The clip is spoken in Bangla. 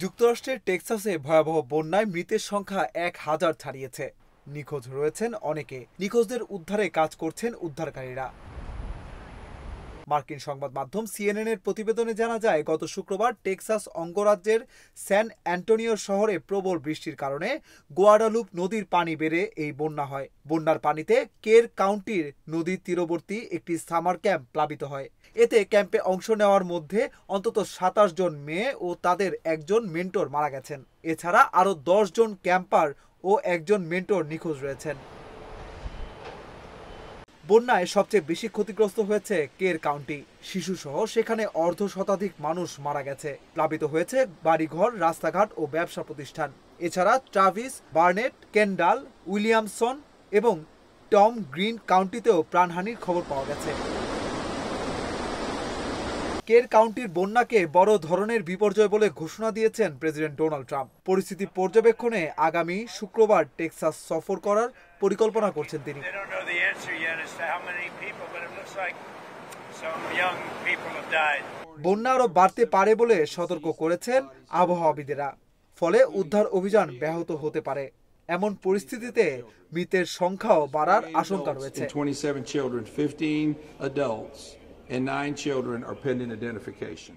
যুক্তরাষ্ট্রের টেক্সাসে ভয়াবহ বন্যায় মৃতের সংখ্যা ১,০০০ ছাড়িয়েছে। নিখোঁজ রয়েছেন অনেকে। নিখোঁজদের উদ্ধারে কাজ করছেন উদ্ধারকারীরা। মার্কিন সংবাদ মাধ্যম সিএনএন এর প্রতিবেদনে জানা যায়, গত শুক্রবার টেক্সাস অঙ্গরাজ্যের স্যান অ্যান্টোনিও শহরে প্রবল বৃষ্টির কারণে গুয়াডালুপ নদীর পানি বেড়ে এই বন্যা হয়। বন্যার পানিতে কের কাউন্টির নদীর তীরবর্তী একটি সামার ক্যাম্প প্লাবিত হয়। এতে ক্যাম্পে অংশ নেওয়ার মধ্যে অন্তত ২৭ জন মেয়ে ও তাদের একজন মেন্টর মারা গেছেন। এছাড়া আরও ১০ জন ক্যাম্পার ও একজন মেন্টর নিখোঁজ রয়েছেন। বন্যায় সবচেয়ে বেশি ক্ষতিগ্রস্ত হয়েছে কের কাউন্টি। শিশুসহ সেখানে অর্ধশতাধিক মানুষ মারা গেছে। প্লাবিত হয়েছে বাড়িঘর, রাস্তাঘাট ও ব্যবসা প্রতিষ্ঠান। এছাড়া ট্রাভিস, বার্নেট, কেন্ডাল, উইলিয়ামসন এবং টম গ্রিন কাউন্টিতেও প্রাণহানির খবর পাওয়া গেছে। কের কাউন্টির বন্যাকে বড় ধরনের বিপর্যয় বলে ঘোষণা দিয়েছেন প্রেসিডেন্ট ডোনাল্ড ট্রাম্প। পরিস্থিতি পর্যবেক্ষণে আগামী শুক্রবার টেক্সাস সফর করার পরিকল্পনা করছেন তিনি। বন্যা আরও বাড়তে পারে বলে সতর্ক করেছেন আবহাওয়াবিদেরা। ফলে উদ্ধার অভিযান ব্যাহত হতে পারে। এমন পরিস্থিতিতে মৃতের সংখ্যাও বাড়ার আশঙ্কা রয়েছে। 27 children, 15 adults, and 9 children are pending identification.